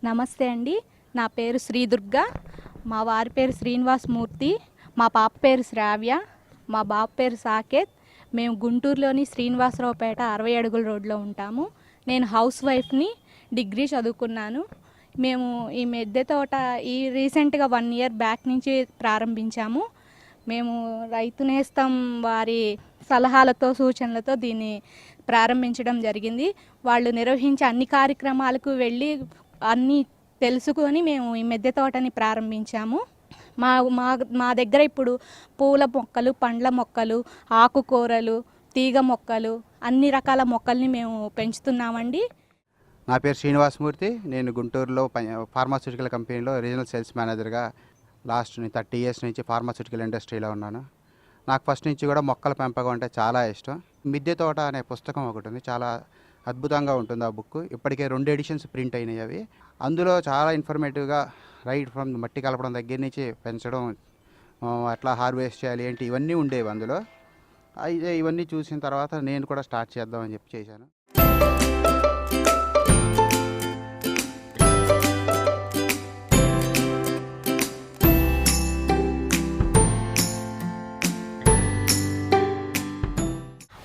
నమస్తే అండి. నా పేరు శ్రీ దుర్గా. మా వారి పేరు శ్రీనివాసమూర్తి. మా పాప పేరు శ్రావ్య. మా బాబు పేరు సాకేత్. మేము గుంటూరులోని శ్రీనివాసరావుపేట 60 అడుగుల రోడ్లో ఉంటాము. నేను హౌస్ వైఫ్ని, డిగ్రీ చదువుకున్నాను. మేము ఈ మిద్దె తోట రీసెంట్గా 1 ఇయర్ బ్యాక్ నుంచి ప్రారంభించాము. మేము రైతునేస్తం వారి సలహాలతో సూచనలతో దీన్ని ప్రారంభించడం జరిగింది. వాళ్ళు నిర్వహించే అన్ని కార్యక్రమాలకు వెళ్ళి అన్నీ తెలుసుకొని మేము ఈ మిద్దె తోటని ప్రారంభించాము. మా దగ్గర ఇప్పుడు పూల మొక్కలు, పండ్ల మొక్కలు, ఆకుకూరలు, తీగ మొక్కలు, అన్ని రకాల మొక్కల్ని మేము పెంచుతున్నామండి. నా పేరు శ్రీనివాసమూర్తి. నేను గుంటూరులో ఫార్మాస్యూటికల్ కంపెనీలో రీజనల్ సేల్స్ మేనేజర్గా లాస్ట్ 30 ఇయర్స్ నుంచి ఫార్మాస్యూటికల్ ఇండస్ట్రీలో ఉన్నాను. నాకు ఫస్ట్ నుంచి కూడా మొక్కల పెంపకం అంటే చాలా ఇష్టం. మిద్దె తోట అనే పుస్తకం ఒకటి ఉంది, చాలా అద్భుతంగా ఉంటుంది ఆ బుక్. ఇప్పటికే 2 ఎడిషన్స్ ప్రింట్ అయినాయి అవి. అందులో చాలా ఇన్ఫర్మేటివ్గా రైట్ ఫ్రమ్ మట్టి కలపడం దగ్గర నుంచి పెంచడం, ఎట్లా హార్వెస్ట్ చేయాలి ఏంటి, ఇవన్నీ ఉండేవి అందులో. అయితే ఇవన్నీ చూసిన తర్వాత నేను కూడా స్టార్ట్ చేద్దామని చెప్పి చేశాను.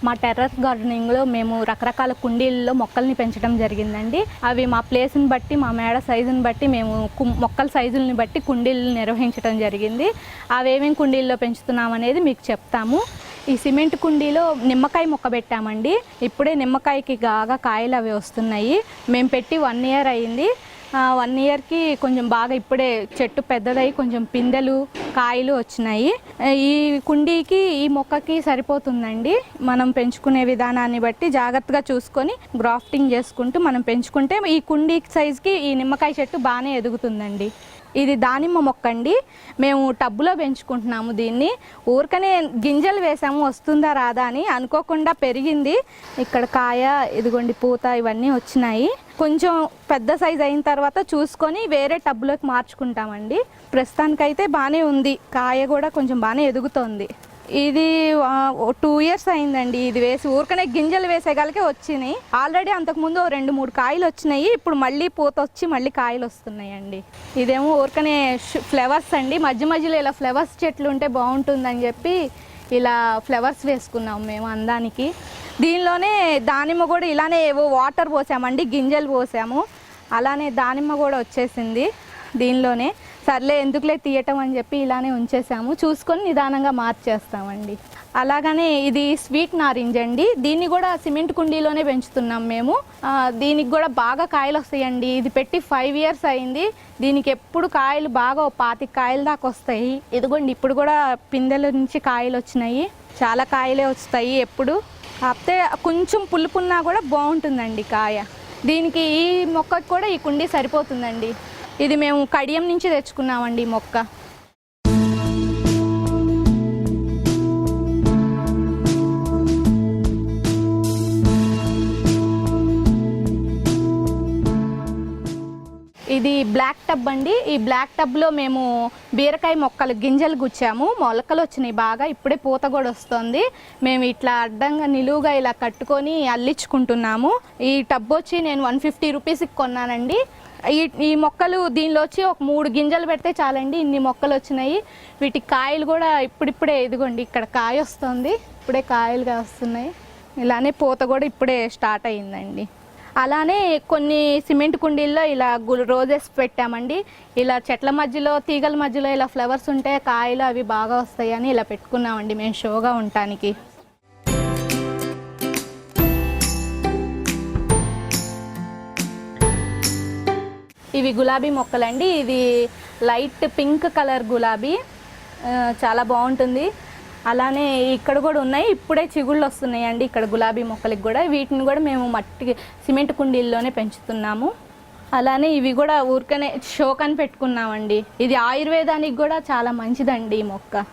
మా టెర్రస్ గార్డెనింగ్లో మేము రకరకాల కుండీల్లో మొక్కల్ని పెంచడం జరిగిందండి. అవి మా ప్లేస్ని బట్టి, మా మేడ సైజుని బట్టి మేము మొక్కల సైజుల్ని బట్టి కుండీలు నిర్వహించడం జరిగింది. అవేమేమి కుండీల్లో పెంచుతున్నాం అనేది మీకు చెప్తాము. ఈ సిమెంట్ కుండీలో నిమ్మకాయ మొక్క పెట్టామండి. ఇప్పుడే నిమ్మకాయకి బాగా కాయలు అవి వస్తున్నాయి. మేము పెట్టి 1 ఇయర్ అయింది. 1 ఇయర్కి కొంచెం బాగా ఇప్పుడే చెట్టు పెద్దదై కొంచెం పిందెలు, కాయలు వచ్చినాయి. ఈ కుండీకి ఈ మొక్కకి సరిపోతుందండి. మనం పెంచుకునే విధానాన్ని బట్టి జాగ్రత్తగా చూసుకొని గ్రాఫ్టింగ్ చేసుకుంటూ మనం పెంచుకుంటే ఈ కుండీ సైజుకి ఈ నిమ్మకాయ చెట్టు బాగానే ఎదుగుతుందండి. ఇది దానిమ్మ మొక్క అండి. మేము టబ్బులో పెంచుకుంటున్నాము దీన్ని. ఊరికనే గింజలు వేసాము, వస్తుందా రాదా అని, అనుకోకుండా పెరిగింది. ఇక్కడ కాయ, ఇదిగోండి పూత, ఇవన్నీ వచ్చినాయి. కొంచెం పెద్ద సైజ్ అయిన తర్వాత చూసుకొని వేరే టబ్బులోకి మార్చుకుంటామండి. ప్రస్తుతానికైతే బాగానే ఉంది, కాయ కూడా కొంచెం బాగానే ఎదుగుతోంది. ఇది 2 ఇయర్స్ అయిందండి ఇది వేసి. ఊరికనే గింజలు వేసేగలికే వచ్చినాయి. ఆల్రెడీ అంతకుముందు 2-3 కాయలు వచ్చినాయి. ఇప్పుడు మళ్ళీ పూత వచ్చి మళ్ళీ కాయలు వస్తున్నాయండి. ఇదేమో ఊరికనే ఫ్లవర్స్ అండి. మధ్య మధ్యలో ఇలా ఫ్లవర్స్ చెట్లు ఉంటే బాగుంటుందని చెప్పి ఇలా ఫ్లవర్స్ వేసుకున్నాం మేము అందానికి. దీనిలోనే దానిమ్మ కూడా ఇలానే ఏవో వాటర్ పోసామండి, గింజలు పోసాము. అలానే దానిమ్మ కూడా వచ్చేసింది దీనిలోనే. సర్లే ఎందుకులే తీయటం అని చెప్పి ఇలానే ఉంచేసాము. చూసుకొని నిదానంగా మార్చేస్తామండి. అలాగనే ఇది స్వీట్ నారింజ అండి. దీన్ని కూడా సిమెంట్ కుండీలోనే పెంచుతున్నాం మేము. దీనికి కూడా బాగా కాయలు వస్తాయండి. ఇది పెట్టి 5 ఇయర్స్ అయింది. దీనికి ఎప్పుడు కాయలు బాగా 25 కాయల దాకా వస్తాయి. ఇదిగోండి ఇప్పుడు కూడా పిందెల నుంచి కాయలు వచ్చినాయి. చాలా కాయలే వస్తాయి ఎప్పుడు. కాకపోతే కొంచెం పులుపున్నా కూడా బాగుంటుందండి కాయ. దీనికి ఈ మొక్కకు కూడా ఈ కుండీ సరిపోతుందండి. ఇది మేము కడియం నుంచి తెచ్చుకున్నామండి ఈ మొక్క. ఇది బ్లాక్ టబ్ అండి. ఈ బ్లాక్ టబ్లో మేము బీరకాయ మొక్కలు గింజలు గుచ్చాము. మొలకలు వచ్చినాయి బాగా. ఇప్పుడే పూత కూడా వస్తుంది. మేము ఇట్లా అడ్డంగా నిలువుగా ఇలా కట్టుకొని అల్లించుకుంటున్నాము. ఈ టబ్ వచ్చి నేను 150 రూపీస్కి కొన్నానండి. ఈ మొక్కలు దీనిలో వచ్చి ఒక 3 గింజలు పెడితే చాలండి, ఇన్ని మొక్కలు వచ్చినాయి. వీటి కాయలు కూడా ఇప్పుడిప్పుడే, ఇదిగోండి ఇక్కడ కాయ వస్తుంది, ఇప్పుడే కాయలుగా వస్తున్నాయి. ఇలానే పూత కూడా ఇప్పుడే స్టార్ట్ అయ్యిందండి. అలానే కొన్ని సిమెంట్ కుండీల్లో ఇలా రోజెస్ పెట్టామండి. ఇలా చెట్ల మధ్యలో, తీగల మధ్యలో ఇలా ఫ్లవర్స్ ఉంటే కాయలు అవి బాగా వస్తాయని ఇలా పెట్టుకున్నామండి మేము షోగా ఉండటానికి. ఇవి గులాబీ మొక్కలండి. ఇది లైట్ పింక్ కలర్ గులాబీ, చాలా బాగుంటుంది. అలానే ఇక్కడ కూడా ఉన్నాయి, ఇప్పుడే చిగుళ్ళు వస్తున్నాయండి ఇక్కడ గులాబీ మొక్కలకి కూడా. వీటిని కూడా మేము మట్టి సిమెంట్ కుండీల్లోనే పెంచుతున్నాము. అలానే ఇవి కూడా ఊరికనే షోకని పెట్టుకున్నామండి. ఇది ఆయుర్వేదానికి కూడా చాలా మంచిదండి ఈ మొక్క.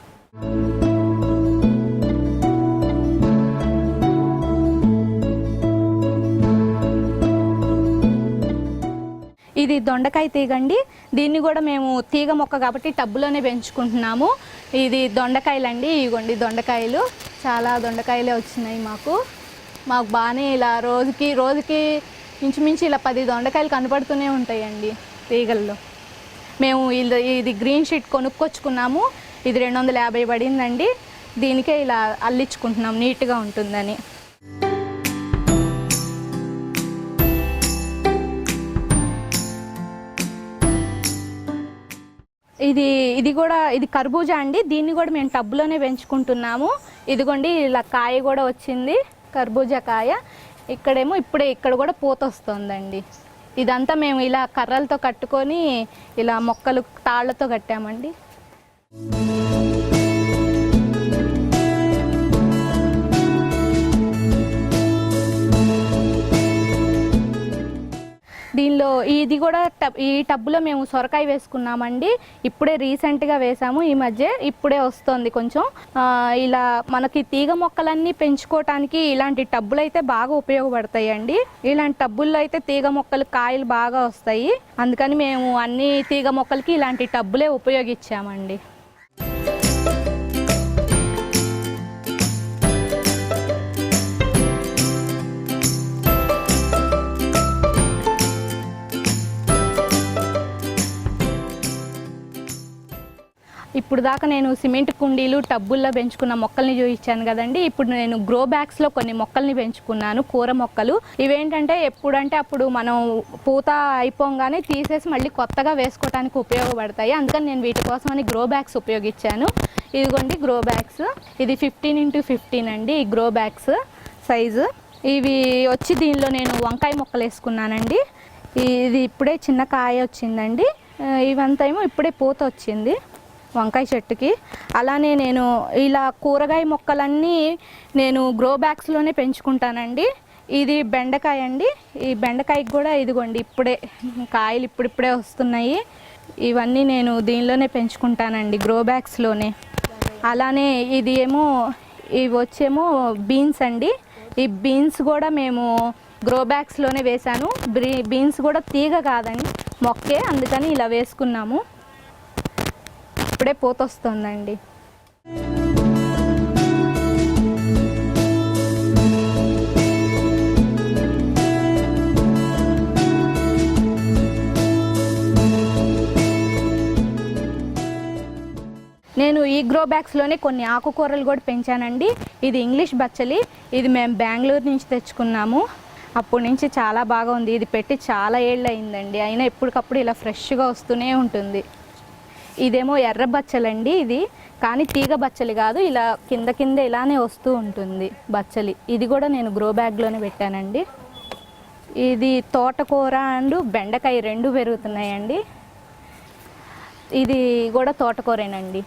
ఇది దొండకాయ తీగ అండి. దీన్ని కూడా మేము తీగ మొక్క కాబట్టి టబ్బులోనే పెంచుకుంటున్నాము. ఇది దొండకాయలండి. ఇవ్వండి దొండకాయలు, చాలా దొండకాయలే వచ్చినాయి మాకు బాగానే. ఇలా రోజుకి ఇంచుమించు ఇలా 10 దొండకాయలు కనపడుతూనే ఉంటాయండి. తీగల్లో. మేము ఇది గ్రీన్ షీట్ కొనుక్కొచ్చుకున్నాము, ఇది 250 పడిందండి. దీనికే ఇలా అల్లించుకుంటున్నాం నీట్గా ఉంటుందని. ఇది కర్బూజా అండి. దీన్ని కూడా మేము టబ్లోనే పెంచుకుంటున్నాము. ఇదిగోండి ఇలా కాయ కూడా వచ్చింది, కర్బూజా కాయ. ఇక్కడ కూడా పూత వస్తుందండి. ఇదంతా మేము ఇలా కర్రలతో కట్టుకొని ఇలా మొక్కలు తాళ్లతో కట్టామండి. దీనిలో ఈ టబ్లో మేము సొరకాయ వేసుకున్నామండి. ఇప్పుడే రీసెంట్గా వేసాము, ఈ మధ్య ఇప్పుడే వస్తుంది కొంచెం. ఇలా మనకి తీగ మొక్కలన్నీ పెంచుకోవటానికి ఇలాంటి టబ్బులు అయితే బాగా ఉపయోగపడతాయండి. ఇలాంటి టబ్బుల్లో అయితే తీగ మొక్కలు కాయలు బాగా వస్తాయి. అందుకని మేము అన్ని తీగ మొక్కలకి ఇలాంటి టబ్బులే ఉపయోగించామండి. ఇప్పుడు దాకా నేను సిమెంట్ కుండీలు టబ్బుల్లో పెంచుకున్న మొక్కల్ని చూపించాను కదండి. ఇప్పుడు నేను గ్రో బ్యాగ్స్లో కొన్ని మొక్కల్ని పెంచుకున్నాను, కూర మొక్కలు. ఇవేంటంటే ఎప్పుడంటే అప్పుడు మనం పూత అయిపోగానే తీసేసి మళ్ళీ కొత్తగా వేసుకోవడానికి ఉపయోగపడతాయి. అందుకని నేను వీటి కోసమని గ్రో బ్యాగ్స్ ఉపయోగించాను. ఇదిగోండి గ్రో బ్యాగ్స్. ఇది 15x15 అండి ఈ గ్రో బ్యాగ్స్ సైజు. ఇవి వచ్చి దీనిలో నేను వంకాయ మొక్కలు వేసుకున్నానండి. ఇది ఇప్పుడే చిన్న కాయ వచ్చిందండి. ఇవంతా ఏమో ఇప్పుడే పూత వచ్చింది వంకాయ చెట్టుకి. అలానే నేను ఇలా కూరగాయ మొక్కలన్నీ నేను గ్రో బ్యాగ్స్లోనే పెంచుకుంటానండి. ఇది బెండకాయ అండి. ఈ బెండకాయకి కూడా ఇదిగోండి ఇప్పుడే కాయలు ఇప్పుడిప్పుడే వస్తున్నాయి. ఇవన్నీ నేను దీనిలోనే పెంచుకుంటానండి, గ్రో బ్యాగ్స్లోనే. అలానే ఇది ఇవి వచ్చేమో బీన్స్ అండి. ఈ బీన్స్ కూడా మేము గ్రో బ్యాగ్స్లోనే వేశాను. బీన్స్ కూడా తీగ కాదండి, మొక్కే, అందుకని ఇలా వేసుకున్నాము. ఇప్పుడే పూత వస్తుందండి. నేను ఈ గ్రో బ్యాగ్స్లోనే కొన్ని ఆకుకూరలు కూడా పెంచానండి. ఇది ఇంగ్లీష్ బచ్చలి. ఇది మేము బెంగళూరు నుంచి తెచ్చుకున్నాము. అప్పటి నుంచి చాలా బాగా ఉంది. ఇది పెట్టి చాలా ఏళ్ళు అయిందండి, అయినా ఎప్పటికప్పుడు ఇలా ఫ్రెష్గా వస్తూనే ఉంటుంది. ఇదేమో ఎర్ర బచ్చలండి. ఇది కానీ తీగ బచ్చలి కాదు, ఇలా కింద ఇలానే వస్తూ ఉంటుంది బచ్చలి. ఇది కూడా నేను గ్రో బ్యాగ్లోనే పెట్టానండి. ఇది తోటకూర అండ్ బెండకాయ రెండు పెరుగుతున్నాయండి. ఇది కూడా తోటకూరేనండి.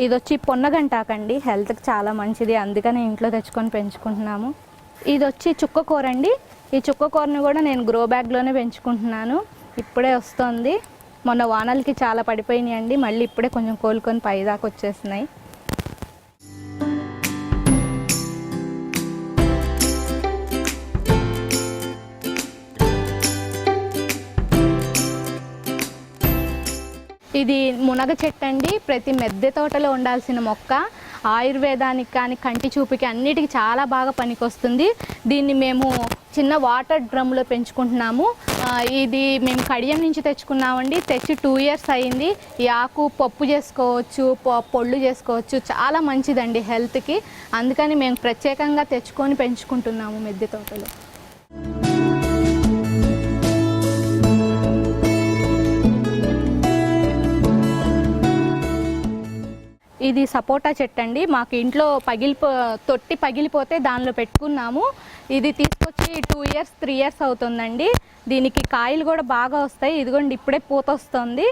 ఇది వచ్చి పొన్నగంటాకండి, హెల్త్కి చాలా మంచిది, అందుకని ఇంట్లో తెచ్చుకొని పెంచుకుంటున్నాము. ఇది వచ్చి చుక్కకూర అండి. ఈ చుక్కకూరని కూడా నేను గ్రో బ్యాగ్లోనే పెంచుకుంటున్నాను. ఇప్పుడే వస్తుంది. మొన్న వానలకి చాలా పడిపోయినాయండి, మళ్ళీ ఇప్పుడే కొంచెం కోలుకొని పైదాకా వచ్చేస్తున్నాయి. ఇది మునగ చెట్టు అండి. ప్రతి మిద్దె తోటలో ఉండాల్సిన మొక్క. ఆయుర్వేదానికి కానీ కంటి చూపుకి అన్నిటికీ చాలా బాగా పనికొస్తుంది. దీన్ని మేము చిన్న వాటర్ డ్రమ్లో పెంచుకుంటున్నాము. ఇది మేము కడియం నుంచి తెచ్చుకున్నామండి. తెచ్చి 2 years అయింది. ఈ ఆకు పప్పు చేసుకోవచ్చు, పొళ్ళు చేసుకోవచ్చు, చాలా మంచిదండి హెల్త్కి. అందుకని మేము ప్రత్యేకంగా తెచ్చుకొని పెంచుకుంటున్నాము మిద్దె తోటలో. ఇది సపోటా చెట్టు అండి. మాకు ఇంట్లో తొట్టి పగిలిపోతే దానిలో పెట్టుకున్నాము. ఇది తీసుకొచ్చి 2 years 3 years అవుతుందండి. దీనికి కాయలు కూడా బాగా వస్తాయి. ఇదిగోండి ఇప్పుడే పూత వస్తుంది.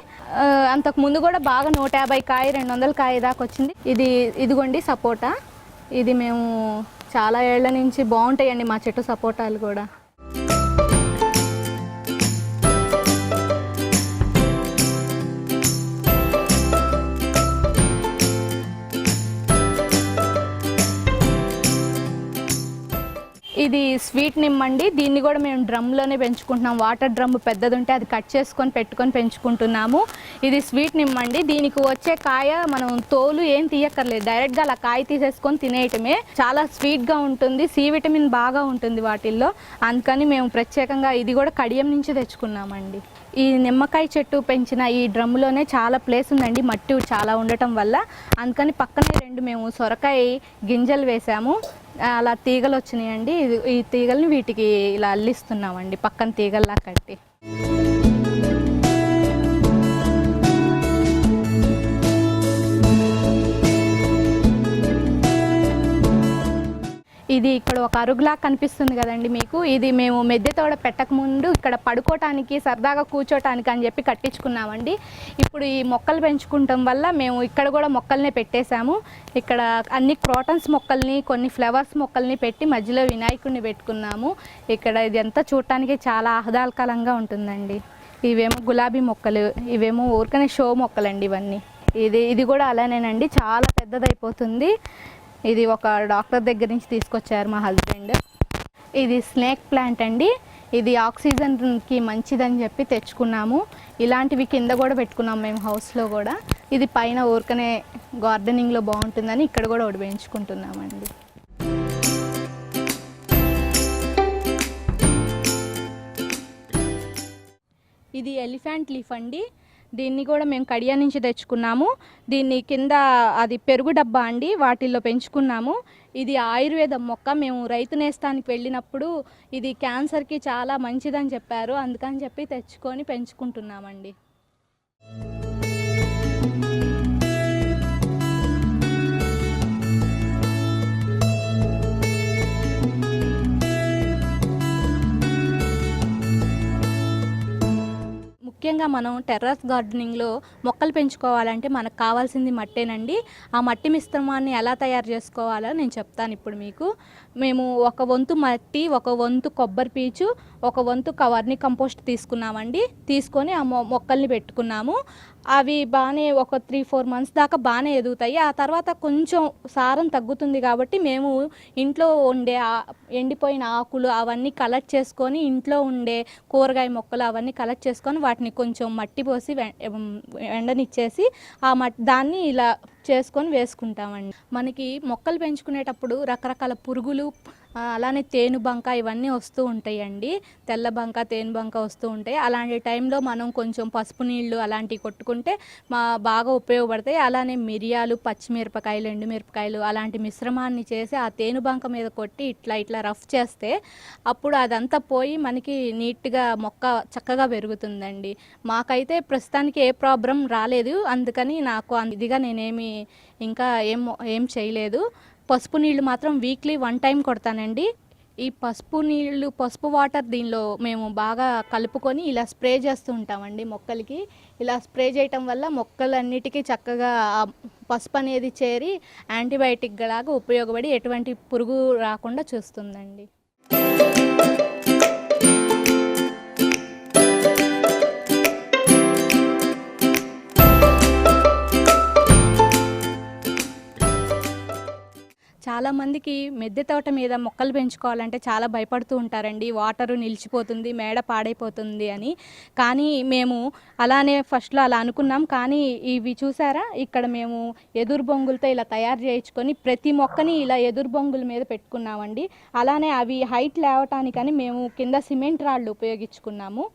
అంతకుముందు కూడా బాగా 150 కాయ 200 కాయ దాకా వచ్చింది. ఇదిగోండి సపోటా. ఇది మేము చాలా ఏళ్ల నుంచి బాగుంటాయండి మా చెట్టు సపోటాలు కూడా. ఇది స్వీట్ నిమ్మండి. దీన్ని కూడా మేము డ్రమ్లోనే పెంచుకుంటున్నాం. వాటర్ డ్రమ్ పెద్దది ఉంటే అది కట్ చేసుకొని పెట్టుకొని పెంచుకుంటున్నాము. ఇది స్వీట్ నిమ్మండి. దీనికి వచ్చే కాయ మనం తోలు ఏం తీయక్కర్లేదు, డైరెక్ట్గా అలా కాయ తీసేసుకొని తినేయటమే. చాలా స్వీట్గా ఉంటుంది, సి విటమిన్ బాగా ఉంటుంది వాటిల్లో. అందుకని మేము ప్రత్యేకంగా ఇది కూడా కడియం నుంచి తెచ్చుకున్నామండి. ఈ నిమ్మకాయ చెట్టు పెంచిన ఈ డ్రమ్లోనే చాలా ప్లేస్ ఉందండి, మట్టి చాలా ఉండటం వల్ల. అందుకని పక్కనే 2 మేము సొరకాయ గింజలు వేసాము. అలా తీగలు వచ్చినాయండి. ఈ తీగల్ని వీటికి ఇలా అల్లిస్తున్నామండి, పక్కన తీగల్లా కట్టి. ఇది ఇక్కడ ఒక అరుగులా కనిపిస్తుంది కదండి మీకు. ఇది మేము మిద్దె తోట పెట్టకముందు ఇక్కడ పడుకోవటానికి సరదాగా కూర్చోటానికి అని చెప్పి కట్టించుకున్నామండి. ఇప్పుడు ఈ మొక్కలు పెంచుకుంటాం వల్ల మేము ఇక్కడ కూడా మొక్కల్ని పెట్టేశాము. ఇక్కడ అన్ని క్రోటన్స్ మొక్కల్ని, కొన్ని ఫ్లవర్స్ మొక్కల్ని పెట్టి మధ్యలో వినాయకుడిని పెట్టుకున్నాము. ఇక్కడ ఇదంతా చూడటానికి చాలా ఆహ్లాదకరంగా ఉంటుందండి. ఇవేమో గులాబీ మొక్కలు, ఇవేమో ఊరికనే షో మొక్కలండి ఇవన్నీ. ఇది కూడా అలానేనండి, చాలా పెద్దదైపోతుంది. ఇది ఒక డాక్టర్ దగ్గర నుంచి తీసుకొచ్చారు మా హస్బెండ్. ఇది స్నేక్ ప్లాంట్ అండి. ఇది ఆక్సిజన్కి మంచిదని చెప్పి తెచ్చుకున్నాము. ఇలాంటివి కింద కూడా పెట్టుకున్నాము మేము హౌస్లో కూడా. ఇది పైన ఊరికనే గార్డెనింగ్లో బాగుంటుందని ఇక్కడ కూడా ఒకటి పెంచుకుంటున్నామండి. ఇది ఎలిఫెంట్ లీఫ్ అండి. దీన్ని కూడా మేము కడియా నుంచి తెచ్చుకున్నాము. దీన్ని కింద అది పెరుగు డబ్బా అండి, వాటిల్లో పెంచుకున్నాము. ఇది ఆయుర్వేదం మొక్క. మేము రైతునేస్తానికి వెళ్ళినప్పుడు ఇది క్యాన్సర్కి చాలా మంచిదని చెప్పారు, అందుకని చెప్పి తెచ్చుకొని పెంచుకుంటున్నామండి. ముఖ్యంగా మనం టెర్రస్ గార్డెనింగ్లో మొక్కలు పెంచుకోవాలంటే మనకు కావాల్సింది మట్టేనండి. ఆ మట్టి మిశ్రమాన్ని ఎలా తయారు చేసుకోవాలో నేను చెప్తాను ఇప్పుడు మీకు. మేము 1 వంతు మట్టి, 1 వంతు కొబ్బరి పీచు, 1 వంతు వర్మి కంపోస్ట్ తీసుకున్నామండి. తీసుకొని ఆ మొక్కల్ని పెట్టుకున్నాము. అవి బాగానే ఒక 3-4 మంత్స్ దాకా బాగానే ఎదుగుతాయి. ఆ తర్వాత కొంచెం సారం తగ్గుతుంది కాబట్టి మేము ఇంట్లో ఉండే ఎండిపోయిన ఆకులు అవన్నీ కలెక్ట్ చేసుకొని, ఇంట్లో ఉండే కూరగాయ మొక్కలు అవన్నీ కలెక్ట్ చేసుకొని వాటిని కొంచెం మట్టి పోసి ఎండనిచ్చేసి ఆ దాన్ని ఇలా చేసుకొని వేసుకుంటామండి. మనకి మొక్కలు పెంచుకునేటప్పుడు రకరకాల పురుగులు, అలానే తేనుబంక ఇవన్నీ వస్తూ ఉంటాయండి. తెల్లబంక, తేనుబంక వస్తూ ఉంటాయి. అలాంటి టైంలో మనం కొంచెం పసుపు నీళ్ళు అలాంటివి కొట్టుకుంటే బాగా ఉపయోగపడతాయి. అలానే మిరియాలు, పచ్చిమిరపకాయలు, ఎండుమిరపకాయలు అలాంటి మిశ్రమాన్ని చేసి ఆ తేనుబంక మీద కొట్టి ఇట్లా రఫ్ చేస్తే అప్పుడు అదంతా పోయి మనకి నీట్గా మొక్క చక్కగా పెరుగుతుందండి. మాకైతే ప్రస్తుతానికి ఏ ప్రాబ్లం రాలేదు, అందుకని నాకు ఇదిగా నేనేమి ఇంకా ఏం చేయలేదు. పసుపు నీళ్ళు మాత్రం వీక్లీ 1 టైం కొడతానండి. ఈ పసుపు వాటర్ దీనిలో మేము బాగా కలుపుకొని ఇలా స్ప్రే చేస్తూ ఉంటామండి మొక్కలకి. ఇలా స్ప్రే చేయటం వల్ల మొక్కలన్నిటికీ చక్కగా పసుపు అనేది చేరి యాంటీబయాటిక్ లాగా ఉపయోగపడి ఎటువంటి పురుగు రాకుండా చూస్తుందండి. చాలామందికి మిద్దె తోట మీద మొక్కలు పెంచుకోవాలంటే చాలా భయపడుతూ ఉంటారండి. వాటరు నిలిచిపోతుంది, మేడ పాడైపోతుంది అని. కానీ మేము అలానే ఫస్ట్లో అలా అనుకున్నాం. కానీ ఇవి చూసారా, ఇక్కడ మేము ఎదురు బొంగులతో ఇలా తయారు చేయించుకొని ప్రతి మొక్కని ఇలా ఎదురు బొంగుల మీద పెట్టుకున్నామండి. అలానే అవి హైట్ లేవటానికని మేము కింద సిమెంట్ రాళ్ళు ఉపయోగించుకున్నాము.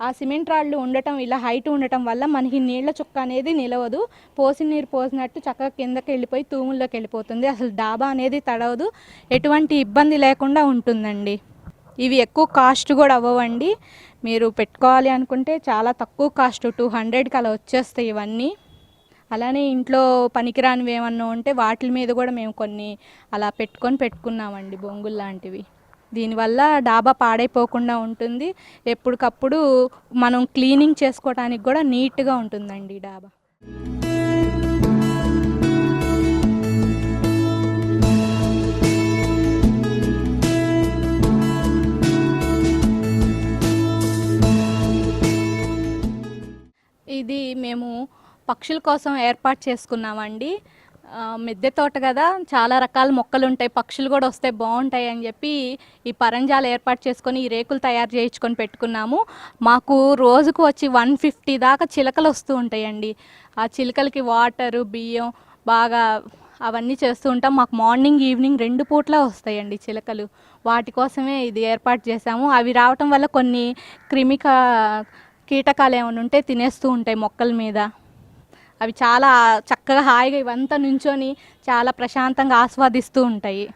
ఆ సిమెంట్ రాళ్ళు ఉండటం, ఇలా హైట్ ఉండటం వల్ల మనకి నీళ్ల చుక్క అనేది నిలవదు. పోసిన నీరు పోసినట్టు చక్కగా కిందకి వెళ్ళిపోయి తూముల్లోకి వెళ్ళిపోతుంది. అసలు డాబా అనేది తడవదు, ఎటువంటి ఇబ్బంది లేకుండా ఉంటుందండి. ఇవి ఎక్కువ కాస్ట్ కూడా అవ్వవండి. మీరు పెట్టుకోవాలి అనుకుంటే చాలా తక్కువ కాస్ట్, 200కి అలా వచ్చేస్తాయి ఇవన్నీ. అలానే ఇంట్లో పనికిరానివి ఏమన్నా ఉంటే వాటి మీద కూడా మేము కొన్ని అలా పెట్టుకున్నామండి, బొంగులు లాంటివి. దీనివల్ల డాబా పాడైపోకుండా ఉంటుంది. ఎప్పటికప్పుడు మనం క్లీనింగ్ చేసుకోవడానికి కూడా నీట్గా ఉంటుందండి డాబా. ఇది మేము పక్షుల కోసం ఏర్పాటు చేసుకున్నామండి. మిద్దె తోట కదా, చాలా రకాల మొక్కలు ఉంటాయి, పక్షులు కూడా వస్తే బాగుంటాయి అని చెప్పి ఈ పరంజాలు ఏర్పాటు చేసుకొని ఈ రేకులు తయారు చేయించుకొని పెట్టుకున్నాము. మాకు రోజుకు వచ్చి 150 దాకా చిలకలు వస్తూ ఉంటాయండి. ఆ చిలకలకి వాటరు, బియ్యం బాగా అవన్నీ చేస్తూ ఉంటాం. మాకు మార్నింగ్ ఈవినింగ్ 2 పూట్ల వస్తాయండి చిలకలు. వాటి కోసమే ఇది ఏర్పాటు చేశాము. అవి రావటం వల్ల కొన్ని కీటకాలు ఏమైనా ఉంటే తినేస్తూ ఉంటాయి మొక్కల మీద. అవి చాలా చక్కగా హాయిగా ఇవంతా నుంచొని చాలా ప్రశాంతంగా ఆస్వాదిస్తూ ఉంటాయి.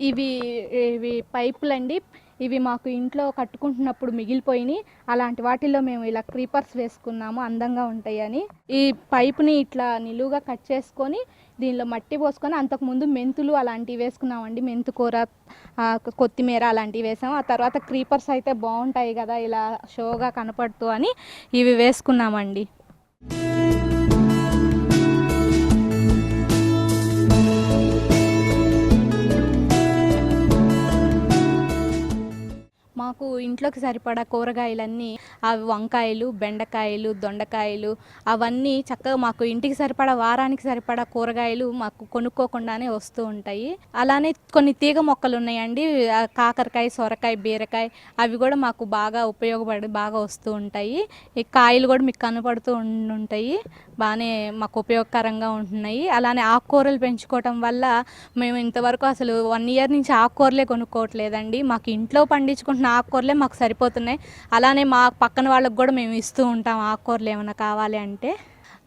ఇవి పైపులండి. ఇవి మాకు ఇంట్లో కట్టుకుంటున్నప్పుడు మిగిలిపోయినాయి. అలాంటి వాటిల్లో మేము ఇలా క్రీపర్స్ వేసుకున్నాము, అందంగా ఉంటాయని. ఈ పైపుని ఇట్లా నిలువుగా కట్ చేసుకొని దీనిలో మట్టి పోసుకొని, అంతకుముందు మెంతులు అలాంటివి వేసుకున్నామండి. మెంతుకూర, కొత్తిమీర అలాంటివి వేసాము. ఆ తర్వాత క్రీపర్స్ అయితే బాగుంటాయి కదా ఇలా షోగా కనపడుతూ అని ఇవి వేసుకున్నామండి. మాకు ఇంట్లోకి సరిపడా కూరగాయలన్నీ, అవి వంకాయలు, బెండకాయలు, దొండకాయలు అవన్నీ చక్కగా మాకు ఇంటికి సరిపడా, వారానికి సరిపడా కూరగాయలు మాకు కొనుక్కోకుండానే వస్తూ ఉంటాయి. అలానే కొన్ని తీగ మొక్కలు ఉన్నాయండి, కాకరకాయ, సొరకాయ, బీరకాయ, అవి కూడా మాకు బాగా ఉపయోగపడి బాగా వస్తూ ఉంటాయి. ఈ కాయలు కూడా మీకు కనపడుతూ ఉంటాయి, బాగానే మాకు ఉపయోగకరంగా ఉంటున్నాయి. అలానే ఆకుకూరలు పెంచుకోవటం వల్ల మేము ఇంతవరకు అసలు 1 ఇయర్ నుంచి ఆకుకూరలే కొనుక్కోవట్లేదండి. మాకు ఇంట్లో పండించుకుంటున్న ఆకుకూరలే మాకు సరిపోతున్నాయి. అలానే మా పక్కన వాళ్ళకి కూడా మేము ఇస్తూ ఉంటాం ఆకుకూరలు ఏమైనా కావాలి అంటే.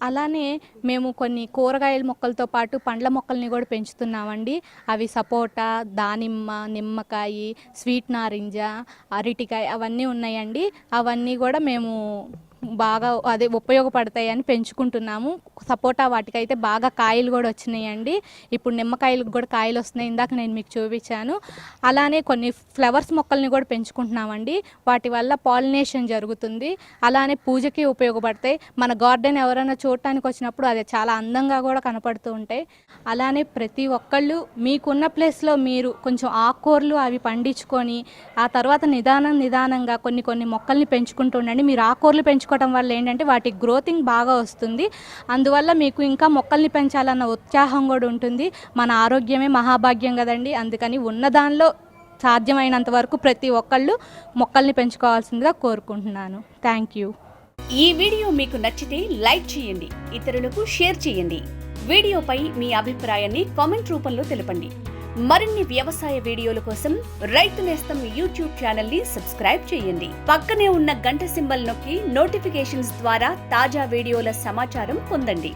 అలానే మేము కొన్ని కూరగాయల మొక్కలతో పాటు పండ్ల మొక్కల్ని కూడా పెంచుతున్నామండి. అవి సపోటా, దానిమ్మ, నిమ్మకాయ, స్వీట్ నారింజ, అరటికాయ అవన్నీ ఉన్నాయండి. అవన్నీ కూడా మేము బాగా ఉపయోగపడతాయని పెంచుకుంటున్నాము. సపోటా వాటికైతే బాగా కాయలు కూడా వచ్చినాయండి. ఇప్పుడు నిమ్మకాయలకు కూడా కాయలు వస్తున్నాయి, ఇందాక నేను మీకు చూపించాను. అలానే కొన్ని ఫ్లవర్స్ మొక్కల్ని కూడా పెంచుకుంటున్నామండి. వాటి వల్ల పాలినేషన్ జరుగుతుంది. అలానే పూజకి ఉపయోగపడతాయి. మన గార్డెన్ ఎవరైనా చూడటానికి వచ్చినప్పుడు అది చాలా అందంగా కూడా కనపడుతూ ఉంటాయి. అలానే ప్రతి ఒక్కళ్ళు మీకున్న ప్లేస్లో మీరు కొంచెం ఆకుకూరలు అవి పండించుకొని ఆ తర్వాత నిదానంగా కొన్ని మొక్కల్ని పెంచుకుంటూ ఉండండి. మీరు ఆకుకూరలు పెంచుకోవడం వల్ల ఏంటంటే వాటి గ్రోతింగ్ బాగా వస్తుంది. అందువల్ల మీకు ఇంకా మొక్కల్ని పెంచాలన్న ఉత్సాహం కూడా ఉంటుంది. మన ఆరోగ్యమే మహాభాగ్యం కదండి. అందుకని ఉన్న దానిలో సాధ్యమైనంత వరకు ప్రతి ఒక్కళ్ళు మొక్కల్ని పెంచుకోవాల్సిందిగా కోరుకుంటున్నాను. Thank you. ఈ వీడియో మీకు నచ్చితే లైక్ చేయండి, ఇతరులకు షేర్ చేయండి. వీడియోపై మీ అభిప్రాయాన్ని కామెంట్ రూపంలో తెలపండి. మరిన్ని వ్యవసాయ వీడియోల కోసం రైతునేస్తం యూట్యూబ్ ఛానల్ ని సబ్స్క్రైబ్ చేయండి. పక్కనే ఉన్న గంట సింబల్ నొక్కి నోటిఫికేషన్స్ ద్వారా తాజా వీడియోల సమాచారం పొందండి.